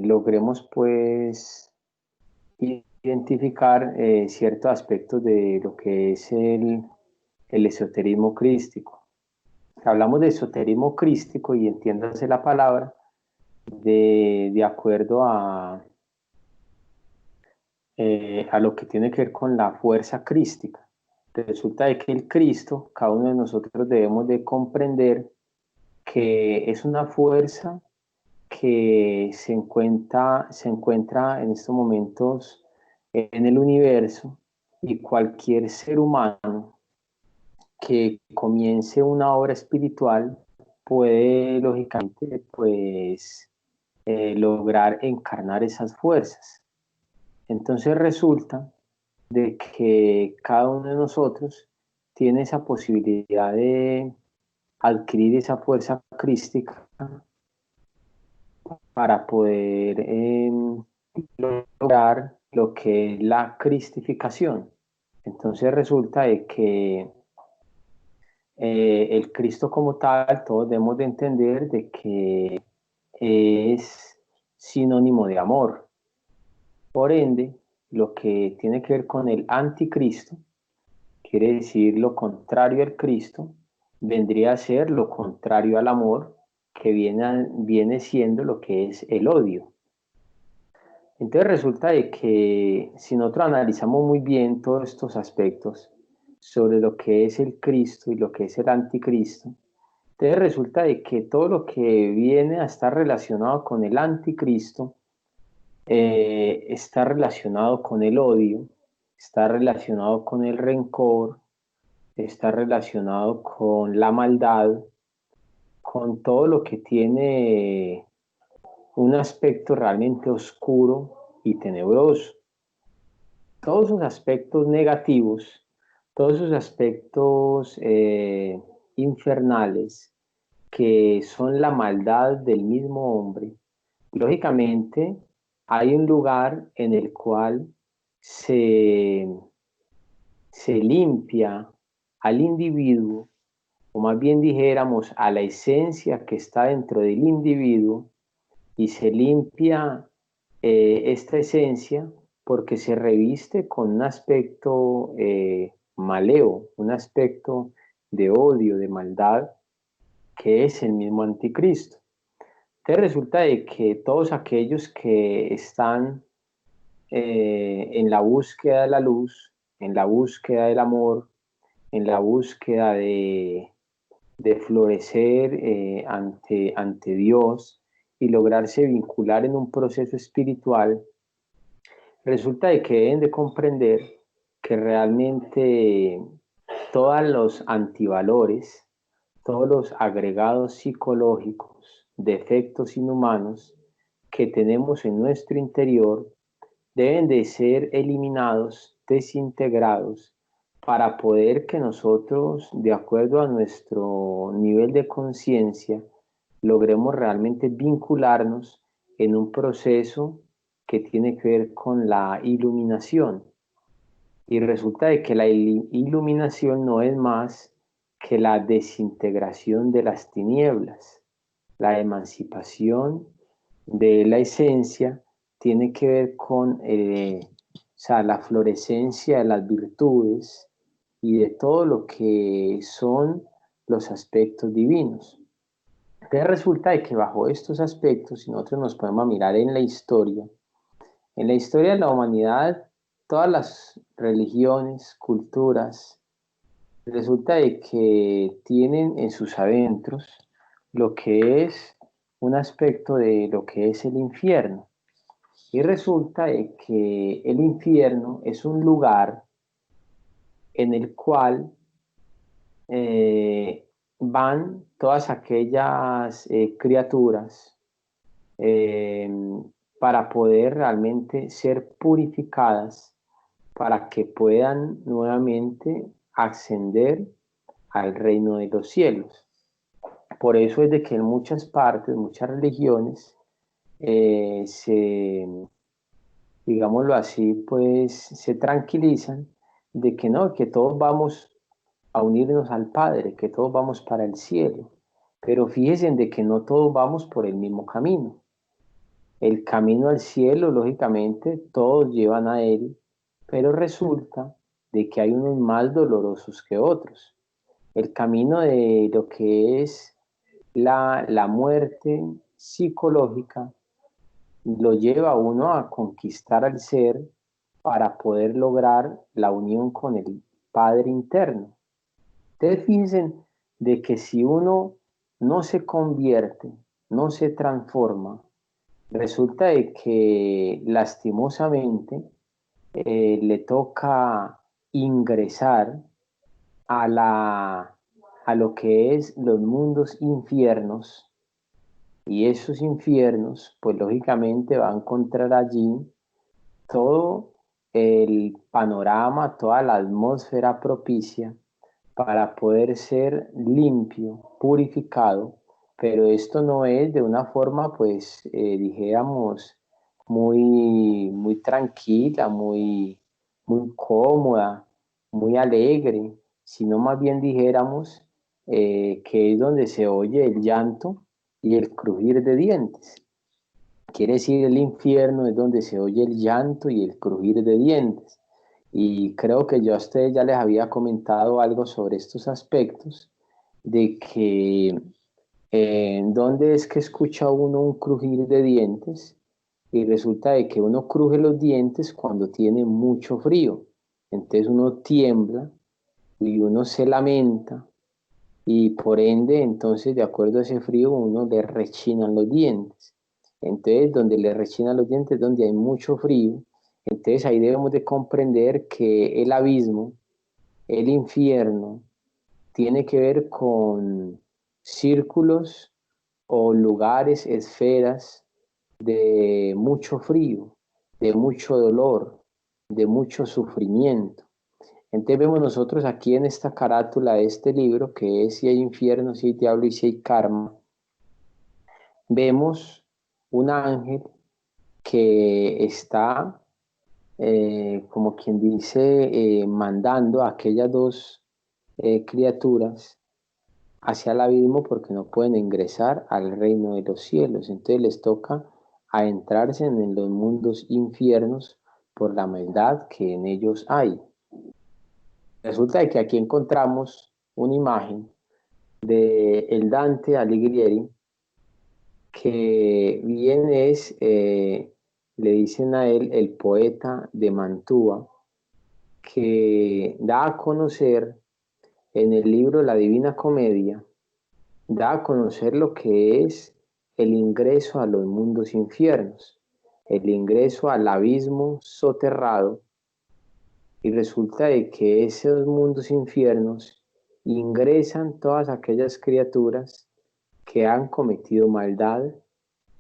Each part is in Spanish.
logremos pues identificar ciertos aspectos de lo que es el esoterismo crístico. Hablamos de esoterismo crístico y entiéndase la palabra de acuerdo a lo que tiene que ver con la fuerza crística. Resulta de que el Cristo, cada uno de nosotros debemos de comprender que es una fuerza que se encuentra en estos momentos en el universo, y cualquier ser humano que comience una obra espiritual puede lógicamente pues lograr encarnar esas fuerzas. Entonces resulta de que cada uno de nosotros tiene esa posibilidad de adquirir esa fuerza crística para poder lograr lo que es la cristificación. Entonces resulta de que el Cristo como tal, todos debemos de entender de que es sinónimo de amor. Por ende, lo que tiene que ver con el anticristo, quiere decir lo contrario al Cristo, vendría a ser lo contrario al amor, que viene siendo lo que es el odio. Entonces resulta de que si nosotros analizamos muy bien todos estos aspectos sobre lo que es el Cristo y lo que es el anticristo, entonces resulta de que todo lo que viene a estar relacionado con el anticristo está relacionado con el odio, está relacionado con el rencor, está relacionado con la maldad, con todo lo que tiene un aspecto realmente oscuro y tenebroso. Todos esos aspectos negativos, todos esos aspectos infernales que son la maldad del mismo hombre, lógicamente hay un lugar en el cual se, se limpia al individuo, o más bien dijéramos a la esencia que está dentro del individuo, y se limpia esta esencia porque se reviste con un aspecto maleo, un aspecto de odio, de maldad, que es el mismo anticristo. Entonces resulta de que todos aquellos que están en la búsqueda de la luz, en la búsqueda del amor, en la búsqueda de florecer ante Dios y lograrse vincular en un proceso espiritual, resulta de que deben de comprender que realmente todos los antivalores, todos los agregados psicológicos, defectos inhumanos que tenemos en nuestro interior, deben de ser eliminados, desintegrados, para poder que nosotros, de acuerdo a nuestro nivel de conciencia, logremos realmente vincularnos en un proceso que tiene que ver con la iluminación. Y resulta de que la iluminación no es más que la desintegración de las tinieblas, la emancipación de la esencia tiene que ver con la florescencia de las virtudes y de todo lo que son los aspectos divinos. Entonces resulta de que bajo estos aspectos, si nosotros nos podemos mirar en la historia de la humanidad, todas las religiones, culturas, resulta de que tienen en sus adentros lo que es un aspecto de lo que es el infierno. Y resulta de que el infierno es un lugar en el cual van todas aquellas criaturas eh, para poder realmente ser purificadas, para que puedan nuevamente ascender al reino de los cielos. Por eso es de que en muchas partes, muchas religiones, digámoslo así, pues se tranquilizan de que no, que todos vamos a unirnos al Padre, que todos vamos para el cielo. pero fíjense en de que no todos vamos por el mismo camino. El camino al cielo, lógicamente, todos llevan a él, pero resulta de que hay unos más dolorosos que otros. El camino de lo que es la muerte psicológica lo lleva a uno a conquistar al ser para poder lograr la unión con el Padre interno. Ustedes fíjense de que si uno no se convierte, no se transforma, resulta de que lastimosamente le toca ingresar a, a lo que es los mundos infiernos, y esos infiernos pues lógicamente va a encontrar allí todo el panorama, toda la atmósfera propicia para poder ser limpio, purificado, pero esto no es de una forma, pues, dijéramos, muy tranquila, muy cómoda, muy alegre, sino más bien dijéramos que es donde se oye el llanto y el crujir de dientes. Quiere decir, el infierno es donde se oye el llanto y el crujir de dientes. Y creo que yo a ustedes ya les había comentado algo sobre estos aspectos, de que dónde es que escucha uno un crujir de dientes y resulta de que uno cruje los dientes cuando tiene mucho frío. Entonces uno tiembla y uno se lamenta y por ende, entonces, de acuerdo a ese frío, uno le rechinan los dientes. Entonces, donde le rechinan los dientes, donde hay mucho frío, entonces ahí debemos de comprender que el abismo, el infierno, tiene que ver con círculos o lugares, esferas de mucho frío, de mucho dolor, de mucho sufrimiento. Entonces vemos nosotros aquí en esta carátula de este libro, que es Si hay infierno, si hay diablo y si hay karma, vemos un ángel que está, como quien dice, mandando a aquellas dos criaturas hacia el abismo porque no pueden ingresar al reino de los cielos. Entonces les toca adentrarse en los mundos infiernos por la maldad que en ellos hay. Resulta que aquí encontramos una imagen de el Dante Alighieri, que bien es, le dicen a él, el poeta de Mantua, que da a conocer en el libro La Divina Comedia, da a conocer lo que es el ingreso a los mundos infiernos, el ingreso al abismo soterrado, y resulta de que esos mundos infiernos ingresan todas aquellas criaturas que han cometido maldad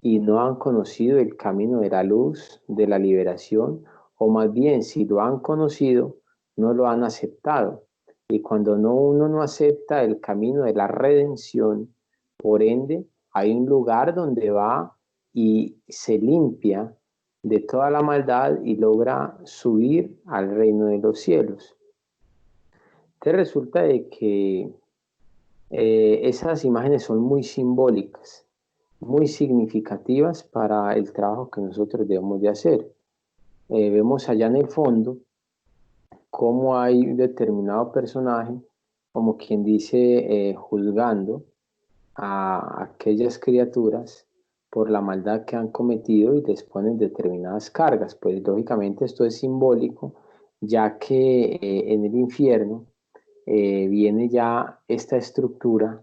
y no han conocido el camino de la luz, de la liberación, o más bien si lo han conocido, no lo han aceptado. Y cuando uno no acepta el camino de la redención, por ende, hay un lugar donde va y se limpia de toda la maldad y logra subir al reino de los cielos. Entonces resulta de que esas imágenes son muy simbólicas, muy significativas para el trabajo que nosotros debemos de hacer. Vemos allá en el fondo cómo hay un determinado personaje, como quien dice, juzgando a aquellas criaturas por la maldad que han cometido y les ponen determinadas cargas. Pues lógicamente esto es simbólico, ya que en el infierno viene ya esta estructura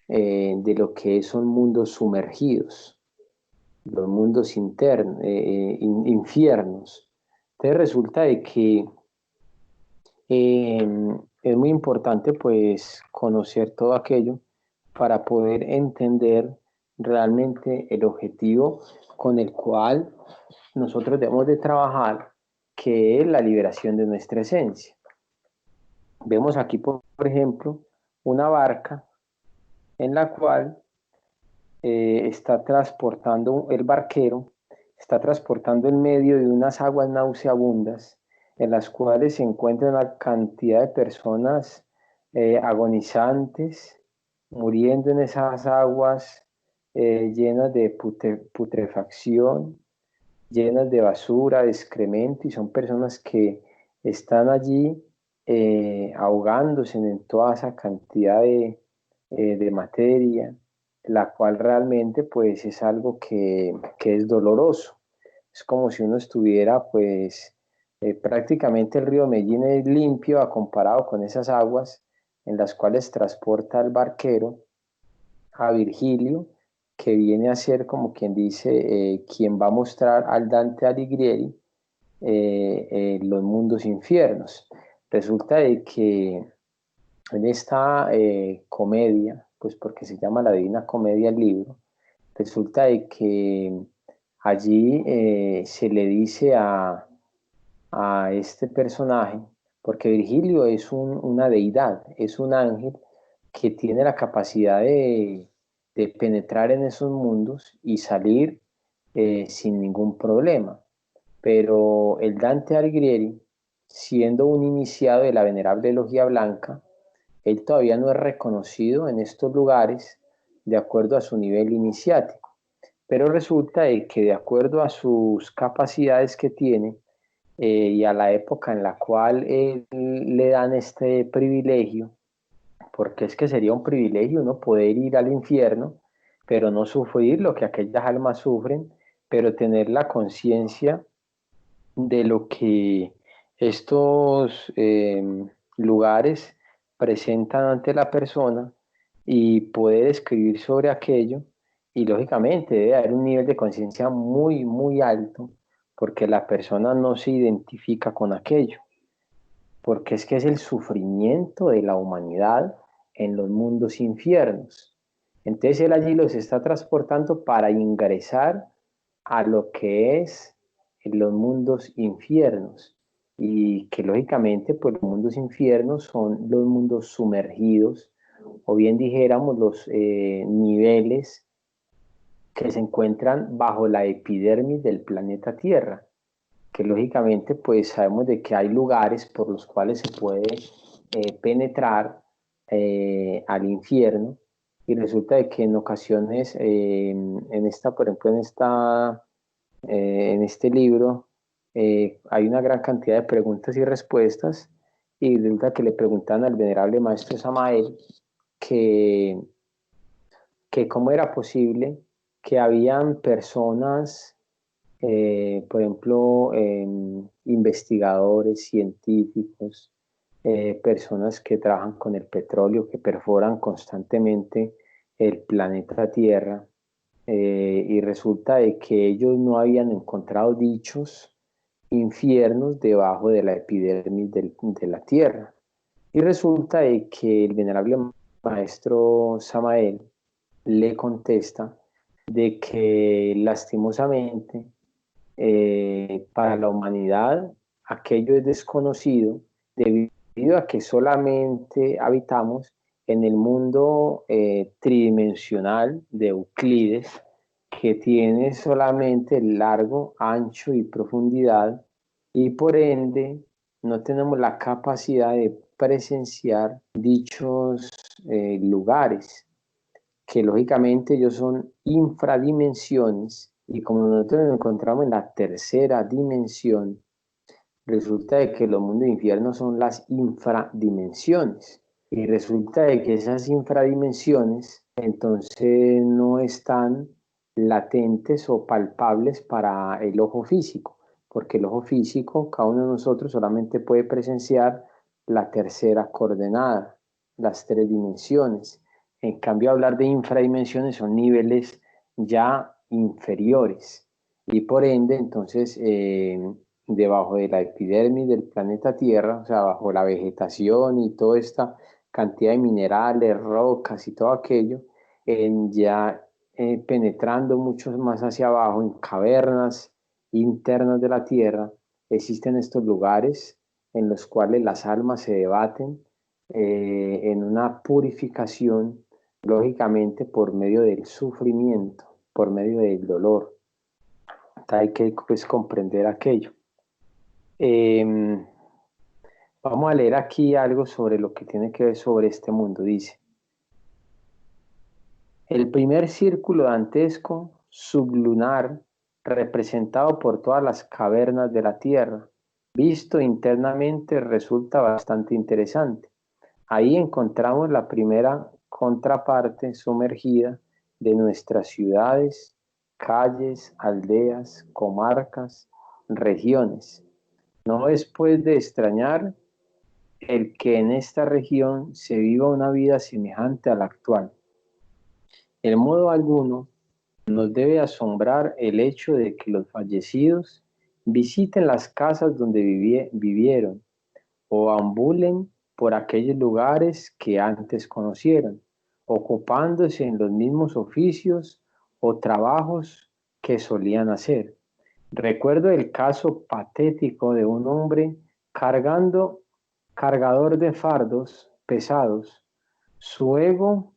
de lo que son mundos sumergidos, los mundos internos, infiernos. Entonces resulta de que es muy importante pues conocer todo aquello para poder entender realmente el objetivo con el cual nosotros debemos de trabajar, que es la liberación de nuestra esencia. Vemos aquí, por ejemplo, una barca en la cual está transportando, el barquero está transportando en medio de unas aguas nauseabundas en las cuales se encuentra una cantidad de personas agonizantes, muriendo en esas aguas llenas de putrefacción, llenas de basura, de excremento, y son personas que están allí ahogándose en toda esa cantidad de materia, la cual realmente pues es algo que es doloroso. Es como si uno estuviera pues prácticamente el río Medellín es limpio a comparado con esas aguas en las cuales transporta el barquero a Virgilio, que viene a ser como quien dice, quien va a mostrar al Dante Alighieri los mundos infiernos. Resulta de que en esta comedia, pues porque se llama La Divina Comedia el libro, resulta de que allí se le dice a este personaje, porque Virgilio es una deidad, es un ángel que tiene la capacidad de penetrar en esos mundos y salir sin ningún problema. Pero el Dante Alighieri, siendo un iniciado de la Venerable Logia Blanca, él todavía no es reconocido en estos lugares de acuerdo a su nivel iniciático. Pero resulta de que de acuerdo a sus capacidades que tiene, y a la época en la cual le dan este privilegio, porque es que sería un privilegio no poder ir al infierno, pero no sufrir lo que aquellas almas sufren, pero tener la conciencia de lo que estos lugares presentan ante la persona y poder escribir sobre aquello. Y lógicamente debe haber un nivel de conciencia muy, muy alto porque la persona no se identifica con aquello, porque es que es el sufrimiento de la humanidad en los mundos infiernos. Entonces él allí los está transportando para ingresar a lo que es los mundos infiernos y que lógicamente pues los mundos infiernos son los mundos sumergidos o bien dijéramos los niveles que se encuentran bajo la epidermis del planeta Tierra, que lógicamente pues sabemos de que hay lugares por los cuales se puede penetrar al infierno y resulta de que en ocasiones en esta, por ejemplo, en este libro hay una gran cantidad de preguntas y respuestas y resulta que le preguntan al venerable maestro Samael que, que cómo era posible que habían personas por ejemplo, investigadores, científicos, personas que trabajan con el petróleo, que perforan constantemente el planeta Tierra, y resulta de que ellos no habían encontrado dichos infiernos debajo de la epidermis de la Tierra. Y resulta de que el venerable maestro Samael le contesta de que lastimosamente para la humanidad aquello es desconocido debido a que solamente habitamos en el mundo tridimensional de Euclides, que tiene solamente el largo, ancho y profundidad, y por ende no tenemos la capacidad de presenciar dichos lugares que lógicamente ellos son infradimensiones y como nosotros nos encontramos en la tercera dimensión, resulta de que los mundos de infierno son las infradimensiones y resulta de que esas infradimensiones entonces no están latentes o palpables para el ojo físico, porque el ojo físico, cada uno de nosotros solamente puede presenciar la tercera coordenada, las tres dimensiones. En cambio, hablar de infradimensiones son niveles ya inferiores y por ende, entonces, debajo de la epidermis del planeta Tierra, o sea, bajo la vegetación y toda esta cantidad de minerales, rocas y todo aquello, ya penetrando mucho más hacia abajo, en cavernas internas de la Tierra, existen estos lugares en los cuales las almas se debaten en una purificación, lógicamente por medio del sufrimiento, por medio del dolor. Hay que pues, comprender aquello. Eh, Vamos a leer aquí algo sobre lo que tiene que ver sobre este mundo. Dice, El primer círculo dantesco sublunar, representado por todas las cavernas de la Tierra, visto internamente resulta bastante interesante. Ahí encontramos la primera contraparte sumergida de nuestras ciudades, calles, aldeas, comarcas, regiones. No es pues de extrañar el que en esta región se viva una vida semejante a la actual. En modo alguno nos debe asombrar el hecho de que los fallecidos visiten las casas donde vivieron o ambulen por aquellos lugares que antes conocieron, ocupándose en los mismos oficios o trabajos que solían hacer. Recuerdo el caso patético de un hombre cargador de fardos pesados. Su ego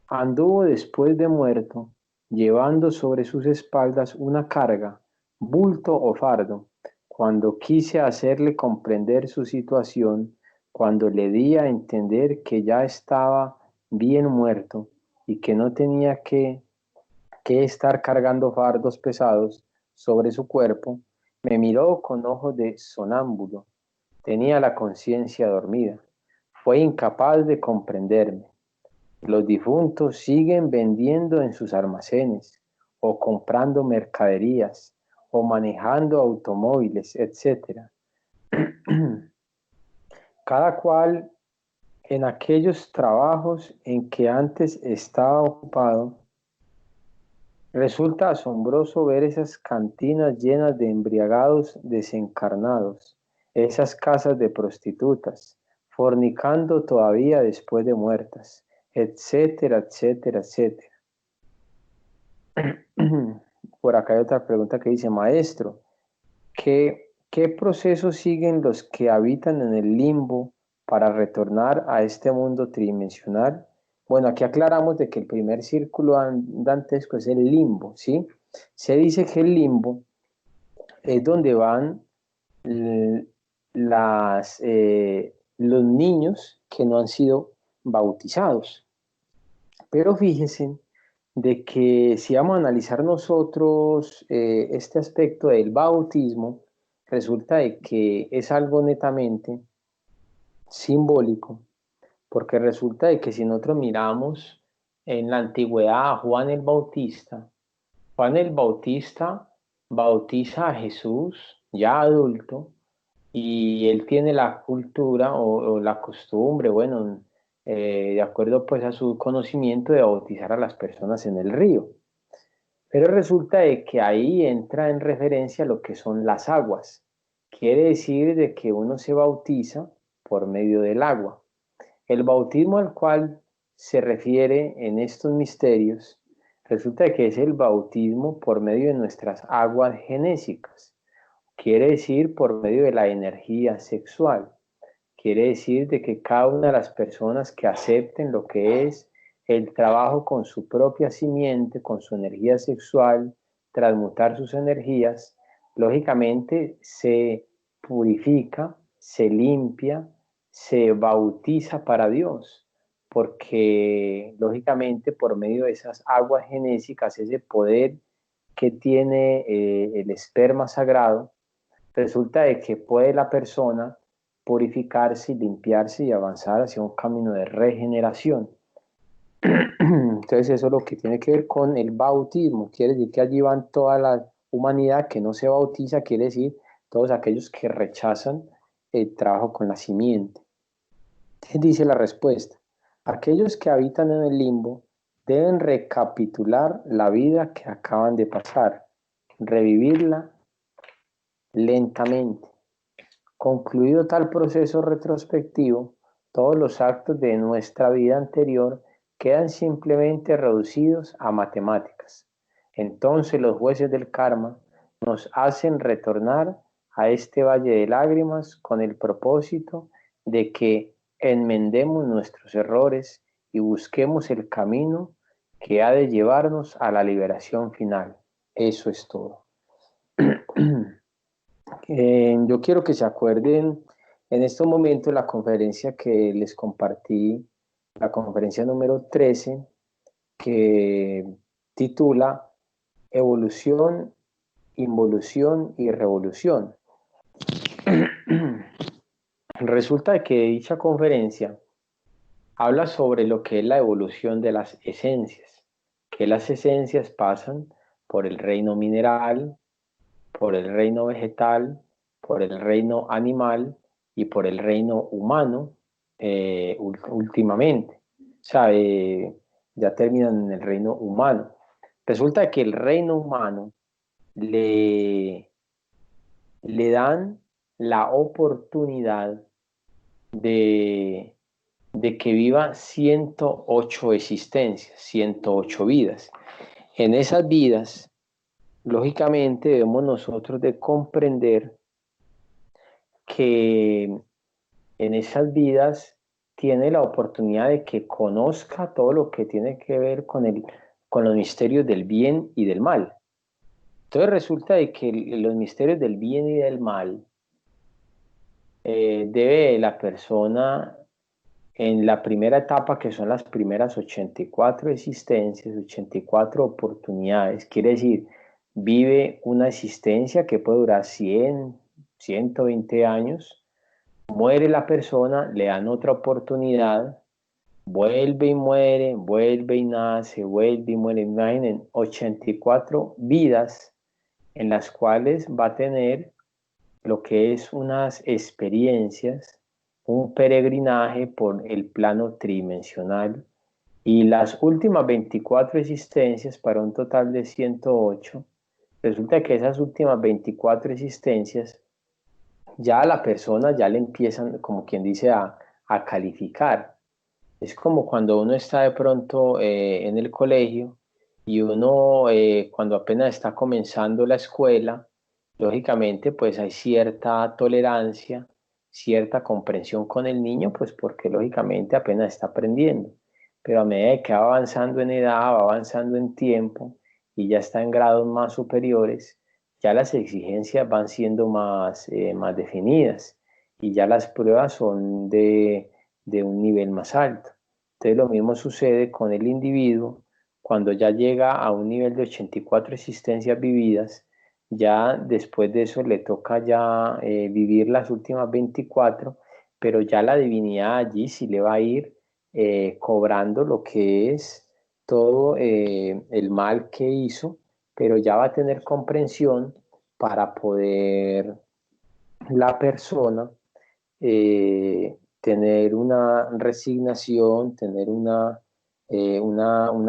anduvo después de muerto, llevando sobre sus espaldas una carga, bulto o fardo. Cuando quise hacerle comprender su situación, cuando le di a entender que ya estaba bien muerto y que no tenía que estar cargando fardos pesados sobre su cuerpo, me miró con ojos de sonámbulo. Tenía la conciencia dormida. Fue incapaz de comprenderme. Los difuntos siguen vendiendo en sus almacenes, o comprando mercaderías, o manejando automóviles, etcétera. Cada cual en aquellos trabajos en que antes estaba ocupado. Resulta asombroso ver esas cantinas llenas de embriagados desencarnados, esas casas de prostitutas, fornicando todavía después de muertas, etcétera, etcétera, etcétera. Por acá hay otra pregunta que dice, maestro, ¿qué procesos siguen los que habitan en el limbo para retornar a este mundo tridimensional? Bueno, aquí aclaramos de que el primer círculo dantesco es el limbo, ¿sí? Se dice que el limbo es donde van los niños que no han sido bautizados. Pero fíjense de que si vamos a analizar nosotros este aspecto del bautismo, resulta de que es algo netamente simbólico, porque resulta de que si nosotros miramos en la antigüedad a Juan el Bautista bautiza a Jesús ya adulto y él tiene la cultura o la costumbre, bueno, de acuerdo pues a su conocimiento de bautizar a las personas en el río. Pero resulta de que ahí entra en referencia lo que son las aguas. Quiere decir de que uno se bautiza por medio del agua. El bautismo al cual se refiere en estos misterios resulta que es el bautismo por medio de nuestras aguas genésicas. Quiere decir por medio de la energía sexual. Quiere decir de que cada una de las personas que acepten lo que es el trabajo con su propia simiente, con su energía sexual, transmutar sus energías, lógicamente se purifica, se limpia, se bautiza para Dios, porque lógicamente por medio de esas aguas genésicas, ese poder que tiene el esperma sagrado, resulta de que puede la persona purificarse y limpiarse y avanzar hacia un camino de regeneración. Entonces eso es lo que tiene que ver con el bautismo. Quiere decir que allí van toda la humanidad que no se bautiza, quiere decir todos aquellos que rechazan el trabajo con la simiente. Dice la respuesta, aquellos que habitan en el limbo deben recapitular la vida que acaban de pasar, revivirla lentamente. Concluido tal proceso retrospectivo, todos los actos de nuestra vida anterior quedan simplemente reducidos a matemáticas. Entonces los jueces del karma nos hacen retornar a este valle de lágrimas con el propósito de que enmendemos nuestros errores y busquemos el camino que ha de llevarnos a la liberación final. Eso es todo. Yo quiero que se acuerden en estos momentos la conferencia que les compartí, la conferencia número 13, que titula Evolución, Involución y Revolución. Resulta que dicha conferencia habla sobre lo que es la evolución de las esencias, que las esencias pasan por el reino mineral, por el reino vegetal, por el reino animal y por el reino humano últimamente. O sea, ya terminan en el reino humano. Resulta que el reino humano le, le dan la oportunidad de, de que viva 108 existencias, 108 vidas. En esas vidas, lógicamente, debemos nosotros de comprender que en esas vidas tiene la oportunidad de que conozca todo lo que tiene que ver con los misterios del bien y del mal. Entonces resulta de que los misterios del bien y del mal debe la persona en la primera etapa, que son las primeras 84 existencias, 84 oportunidades, quiere decir, vive una existencia que puede durar 100, 120 años, muere la persona, le dan otra oportunidad, vuelve y muere, vuelve y nace, vuelve y muere. Imaginen, 84 vidas en las cuales va a tener lo que es unas experiencias, un peregrinaje por el plano tridimensional y las últimas 24 existencias para un total de 108. Resulta que esas últimas 24 existencias ya a la persona ya le empiezan, como quien dice, a calificar. Es como cuando uno está de pronto en el colegio y uno cuando apenas está comenzando la escuela, lógicamente pues hay cierta tolerancia, cierta comprensión con el niño, pues porque lógicamente apenas está aprendiendo. Pero a medida que va avanzando en edad, va avanzando en tiempo y ya está en grados más superiores, ya las exigencias van siendo más definidas y ya las pruebas son de un nivel más alto. Entonces lo mismo sucede con el individuo cuando ya llega a un nivel de 84 existencias vividas, ya después de eso le toca ya vivir las últimas 24, pero ya la divinidad allí sí le va a ir cobrando lo que es todo el mal que hizo, pero ya va a tener comprensión para poder la persona tener una resignación, tener una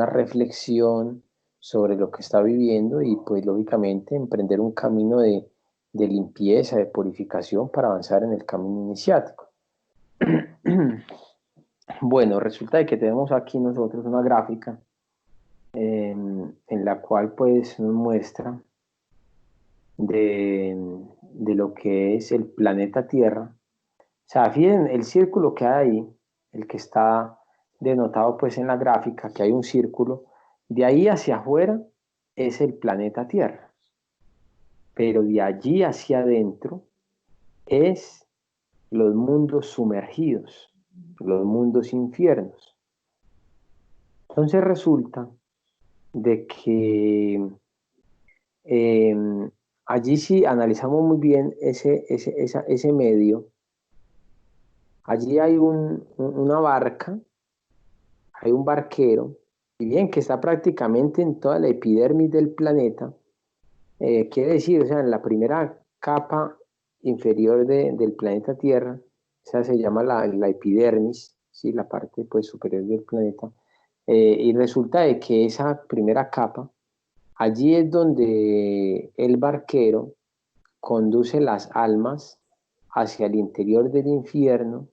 reflexión sobre lo que está viviendo y pues lógicamente emprender un camino de limpieza, de purificación para avanzar en el camino iniciático. Bueno, resulta de que tenemos aquí nosotros una gráfica en la cual pues nos muestra de lo que es el planeta Tierra. O sea, fíjense el círculo que hay ahí, el que está denotado pues en la gráfica, que hay un círculo, de ahí hacia afuera es el planeta Tierra, pero de allí hacia adentro es los mundos sumergidos, los mundos infiernos. Entonces resulta de que eh, allí si analizamos muy bien ese medio, allí hay una barca, hay un barquero, y bien que está prácticamente en toda la epidermis del planeta, quiere decir, o sea, en la primera capa inferior del planeta Tierra, o sea, se llama la epidermis, ¿sí? La parte pues, superior del planeta, y resulta de que esa primera capa, allí es donde el barquero conduce las almas hacia el interior del infierno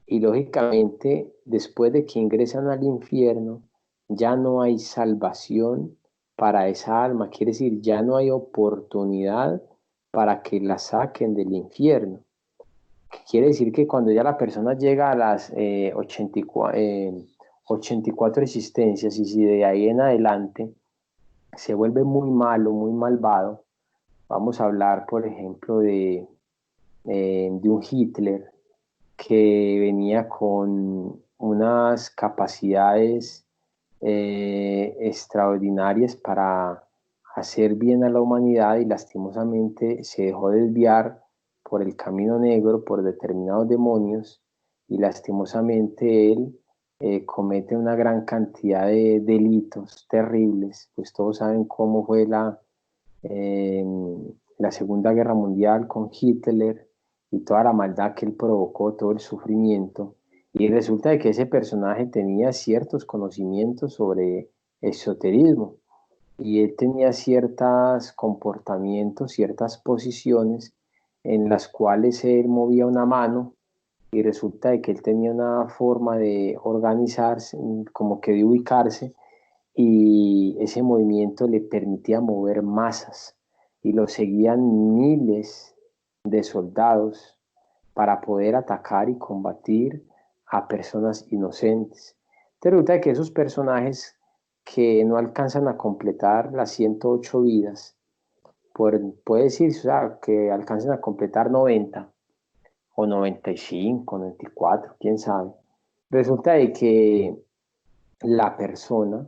y lógicamente después de que ingresan al infierno ya no hay salvación para esa alma, quiere decir, ya no hay oportunidad para que la saquen del infierno. Quiere decir que cuando ya la persona llega a las 84 existencias y si de ahí en adelante se vuelve muy malo, muy malvado, vamos a hablar, por ejemplo, de un Hitler que venía con unas capacidades extraordinarias para hacer bien a la humanidad y lastimosamente se dejó desviar por el camino negro, por determinados demonios y lastimosamente él comete una gran cantidad de delitos terribles, pues todos saben cómo fue eh, la Segunda Guerra Mundial con Hitler y toda la maldad que él provocó, todo el sufrimiento. Y resulta de que ese personaje tenía ciertos conocimientos sobre esoterismo y él tenía ciertos comportamientos, ciertas posiciones en las cuales él movía una mano y resulta de que él tenía una forma de organizarse, como que de ubicarse y ese movimiento le permitía mover masas y lo seguían miles de soldados para poder atacar y combatir a personas inocentes. Te resulta que esos personajes que no alcanzan a completar las 108 vidas, puede decir, o sea, que alcancen a completar 90 o 95, 94, quién sabe. Resulta de que la persona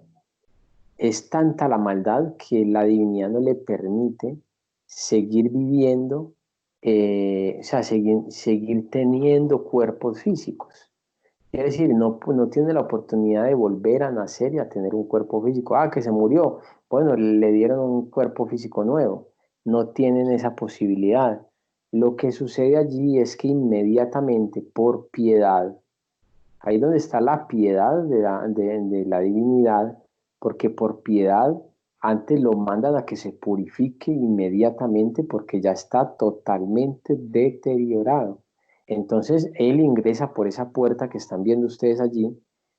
es tanta la maldad que la divinidad no le permite seguir viviendo, o sea, seguir teniendo cuerpos físicos. Es decir, no tiene la oportunidad de volver a nacer y a tener un cuerpo físico. Ah, que se murió. Bueno, le dieron un cuerpo físico nuevo. No tienen esa posibilidad. Lo que sucede allí es que inmediatamente, por piedad, ahí donde está la piedad de la divinidad, porque por piedad antes lo mandan a que se purifique inmediatamente porque ya está totalmente deteriorado. Entonces él ingresa por esa puerta que están viendo ustedes allí,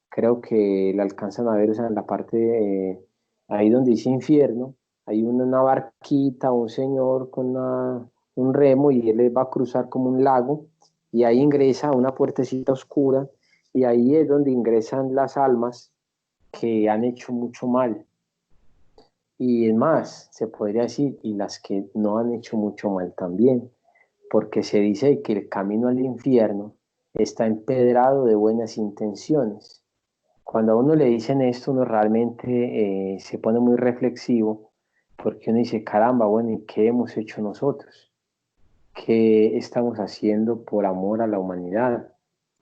creo que la alcanzan a ver, o sea, en la parte ahí donde dice infierno, hay una barquita, un señor con un remo y él les va a cruzar como un lago y ahí ingresa a una puertecita oscura y ahí es donde ingresan las almas que han hecho mucho mal. Y es más, se podría decir, y las que no han hecho mucho mal también, porque se dice que el camino al infierno está empedrado de buenas intenciones. Cuando a uno le dicen esto, uno realmente se pone muy reflexivo, porque uno dice, caramba, bueno, ¿y qué hemos hecho nosotros? ¿Qué estamos haciendo por amor a la humanidad?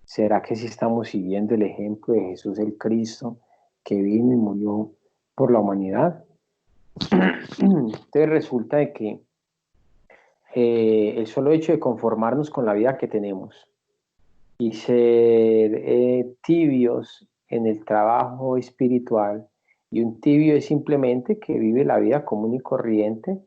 ¿Será que si estamos siguiendo el ejemplo de Jesús el Cristo que vino y murió por la humanidad? Entonces resulta de que el solo hecho de conformarnos con la vida que tenemos y ser tibios en el trabajo espiritual, y un tibio es simplemente que vive la vida común y corriente,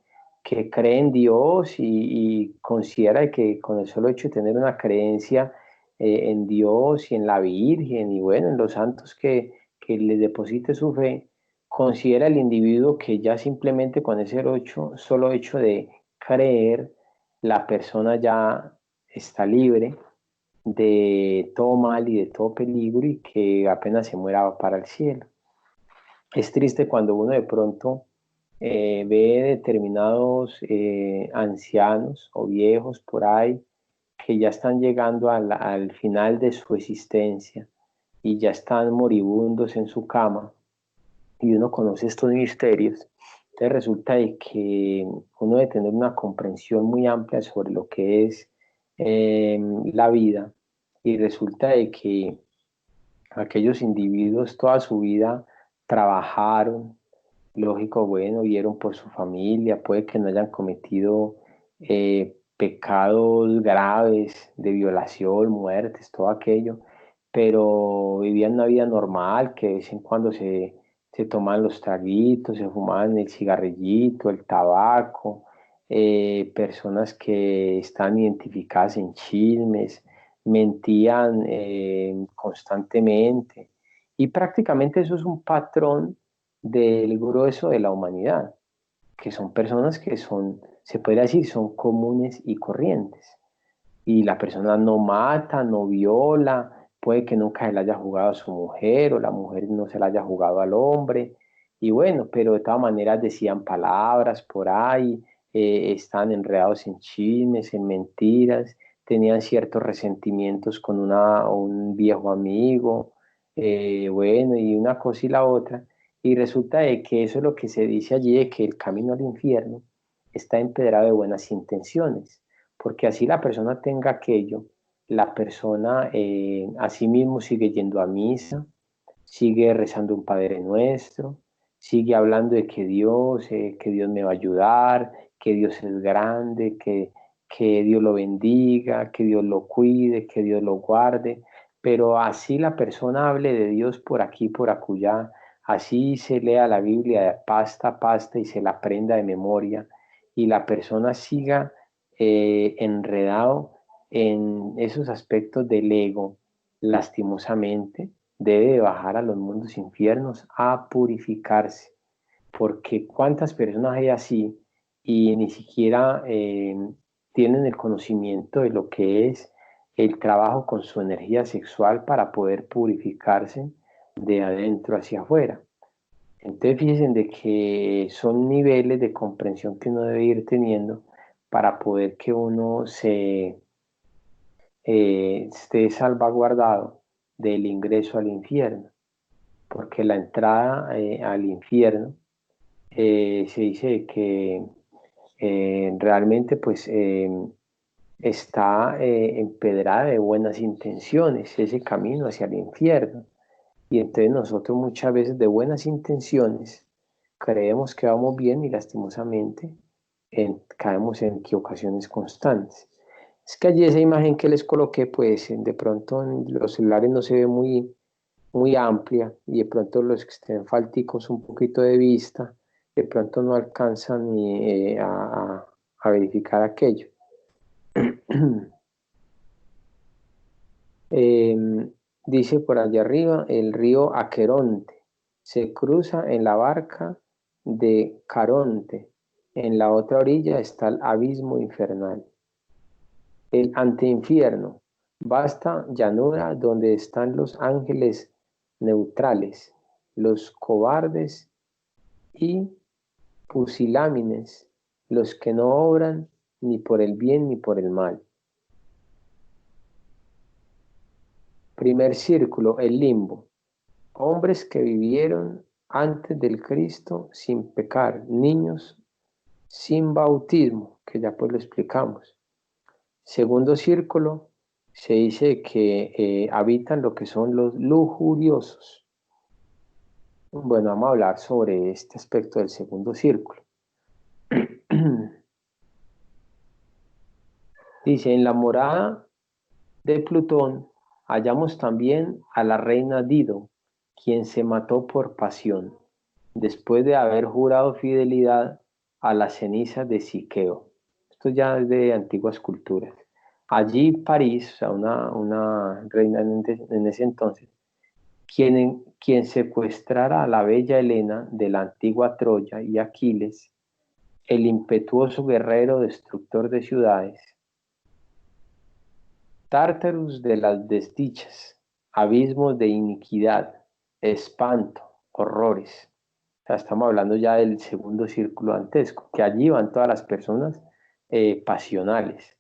que cree en Dios y considera que con el solo hecho de tener una creencia en Dios y en la Virgen y bueno, en los santos que les deposite su fe, considera el individuo que ya simplemente con ese solo hecho de creer, la persona ya está libre de todo mal y de todo peligro y que apenas se muera va para el cielo. Es triste cuando uno de pronto ve determinados ancianos o viejos por ahí que ya están llegando al final de su existencia y ya están moribundos en su cama y uno conoce estos misterios. Entonces resulta de que uno debe tener una comprensión muy amplia sobre lo que es la vida y resulta de que aquellos individuos toda su vida trabajaron, lógico, bueno, vieron por su familia, puede que no hayan cometido pecados graves de violación, muertes, todo aquello, pero vivían una vida normal, que de vez en cuando se tomaban los traguitos, se fumaban el cigarrillito, el tabaco, personas que están identificadas en chismes, mentían constantemente. Y prácticamente eso es un patrón del grueso de la humanidad, que son personas que son, se podría decir, son comunes y corrientes. Y la persona no mata, no viola, puede que nunca se la haya jugado a su mujer o la mujer no se la haya jugado al hombre. Y bueno, pero de todas maneras decían palabras por ahí, estaban enredados en chismes, en mentiras, tenían ciertos resentimientos con un viejo amigo, bueno, y una cosa y la otra, y resulta de que eso es lo que se dice allí, de que el camino al infierno está empedrado de buenas intenciones, porque así la persona tenga aquello, la persona así mismo sigue yendo a misa, sigue rezando un Padre Nuestro, sigue hablando de que Dios me va a ayudar, que Dios es grande, que Dios lo bendiga, que Dios lo cuide, que Dios lo guarde, pero así la persona hable de Dios por aquí, por acullá, así se lea la Biblia de pasta a pasta y se la aprenda de memoria, y la persona siga enredado en esos aspectos del ego, lastimosamente, debe bajar a los mundos infiernos a purificarse, porque cuántas personas hay así y ni siquiera tienen el conocimiento de lo que es el trabajo con su energía sexual para poder purificarse de adentro hacia afuera. Entonces fíjense de que son niveles de comprensión que uno debe ir teniendo para poder que uno esté salvaguardado del ingreso al infierno, porque la entrada al infierno se dice que realmente pues está empedrada de buenas intenciones, ese camino hacia el infierno. Y entonces nosotros muchas veces de buenas intenciones creemos que vamos bien y lastimosamente caemos en equivocaciones constantes. Es que allí esa imagen que les coloqué, pues de pronto en los celulares no se ve muy amplia y de pronto los que estén falticos un poquito de vista, de pronto no alcanzan ni a verificar aquello. Eh, dice por allá arriba, el río Aqueronte se cruza en la barca de Caronte. En la otra orilla está el abismo infernal. El anteinfierno, vasta llanura donde están los ángeles neutrales, los cobardes y pusilámines, los que no obran ni por el bien ni por el mal. Primer círculo, el limbo. Hombres que vivieron antes del Cristo sin pecar, niños sin bautismo, que ya pues lo explicamos. Segundo círculo, se dice que habitan lo que son los lujuriosos. Bueno, vamos a hablar sobre este aspecto del segundo círculo. Dice, en la morada de Plutón hallamos también a la reina Dido, quien se mató por pasión, después de haber jurado fidelidad a las cenizas de Siqueo. Esto ya es de antiguas culturas. Allí París, o sea, una reina en ese entonces, quien secuestrara a la bella Helena de la antigua Troya y Aquiles, el impetuoso guerrero destructor de ciudades, Tártarus de las desdichas, abismos de iniquidad, espanto, horrores. O sea, estamos hablando ya del segundo círculo dantesco, que allí van todas las personas pasionales.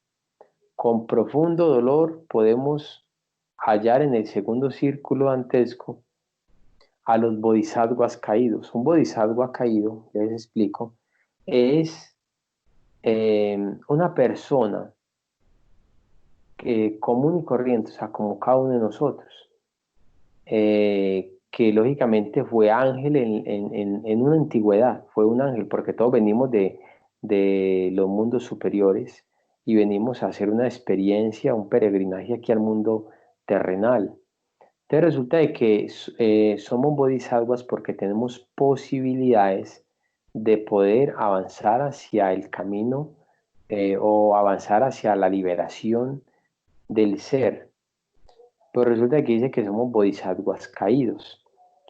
Con profundo dolor podemos hallar en el segundo círculo dantesco a los bodhisattvas caídos. Un bodhisattva caído, les explico, es una persona común y corriente, o sea, como cada uno de nosotros, que lógicamente fue ángel en una antigüedad, fue un ángel, porque todos venimos de los mundos superiores y venimos a hacer una experiencia, un peregrinaje aquí al mundo terrenal. Entonces resulta de que somos bodhisattvas porque tenemos posibilidades de poder avanzar hacia el camino o avanzar hacia la liberación del ser. Pero resulta que dice que somos bodhisattvas caídos.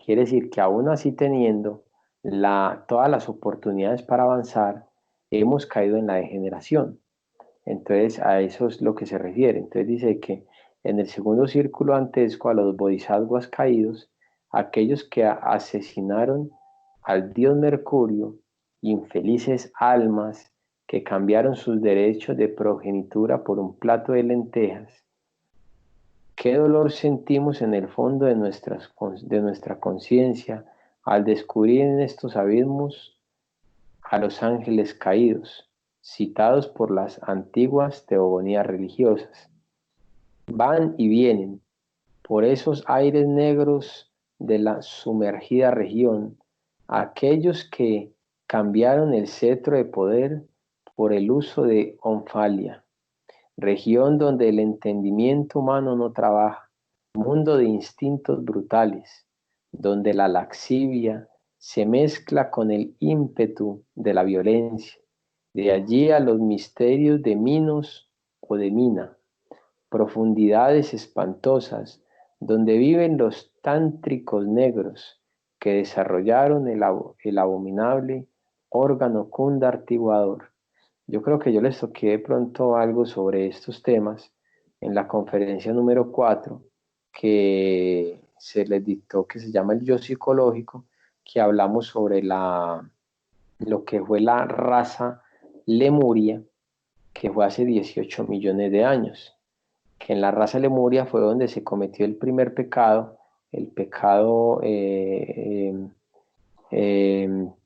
Quiere decir que aún así teniendo todas las oportunidades para avanzar, hemos caído en la degeneración. Entonces a eso es lo que se refiere. Entonces dice que en el segundo círculo antesco a los bodhisattvas caídos, aquellos que asesinaron al dios Mercurio, infelices almas que cambiaron sus derechos de progenitura por un plato de lentejas, ¿Qué dolor sentimos en el fondo de de nuestra conciencia al descubrir en estos abismos a los ángeles caídos, citados por las antiguas teogonías religiosas? Van y vienen por esos aires negros de la sumergida región, aquellos que cambiaron el cetro de poder por el uso de Onfalia, región donde el entendimiento humano no trabaja, mundo de instintos brutales, donde la laxivia se mezcla con el ímpetu de la violencia, de allí a los misterios de Minos o de Mina, profundidades espantosas, donde viven los tántricos negros que desarrollaron el abominable órgano kundartiguador. Yo creo que yo les toqué de pronto algo sobre estos temas en la conferencia número 4 que se les dictó, que se llama el yo psicológico, que hablamos sobre lo que fue la raza Lemuria, que fue hace 18 millones de años, que en la raza Lemuria fue donde se cometió el primer pecado, el pecado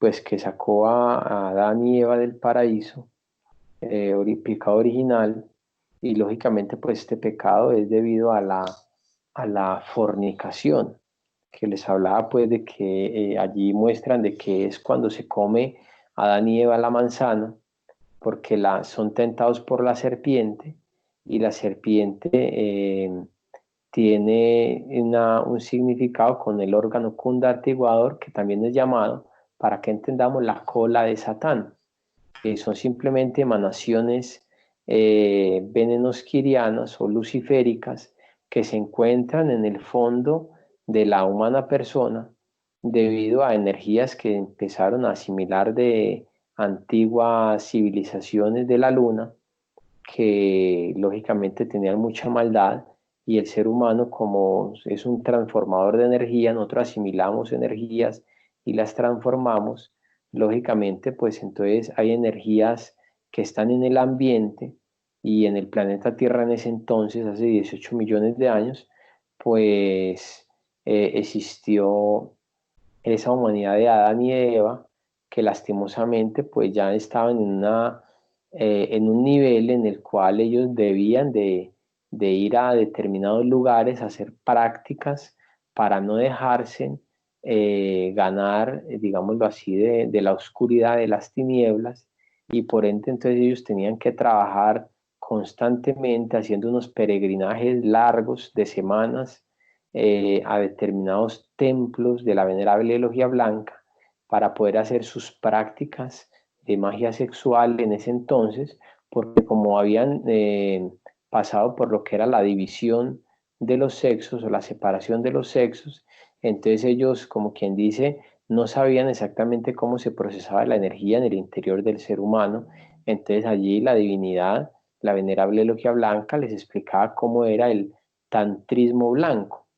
pues que sacó a Adán y Eva del paraíso, pecado original, y lógicamente pues este pecado es debido a a la fornicación, que les hablaba pues de que allí muestran de que es cuando se come Adán y Eva la manzana, porque son tentados por la serpiente, y la serpiente tiene un significado con el órgano kundartiguador, que también es llamado, para que entendamos, la cola de Satán, que son simplemente emanaciones venenosquirianas o luciféricas que se encuentran en el fondo de la humana persona debido a energías que empezaron a asimilar de antiguas civilizaciones de la luna, que lógicamente tenían mucha maldad, y el ser humano, como es un transformador de energía, nosotros asimilamos energías y las transformamos. Lógicamente pues entonces hay energías que están en el ambiente, y en el planeta Tierra en ese entonces, hace 18 millones de años, pues existió esa humanidad de Adán y de Eva, que lastimosamente pues ya estaban en un nivel en el cual ellos debían de ir a determinados lugares a hacer prácticas para no dejarse ganar, digámoslo así, de la oscuridad, de las tinieblas, y por ende entonces ellos tenían que trabajar constantemente haciendo unos peregrinajes largos de semanas a determinados templos de la venerable logia blanca para poder hacer sus prácticas de magia sexual en ese entonces, porque como habían pasado por lo que era la división de los sexos o la separación de los sexos, entonces ellos, como quien dice, no sabían exactamente cómo se procesaba la energía en el interior del ser humano. Entonces allí la divinidad, la venerable logia blanca, les explicaba cómo era el tantrismo blanco.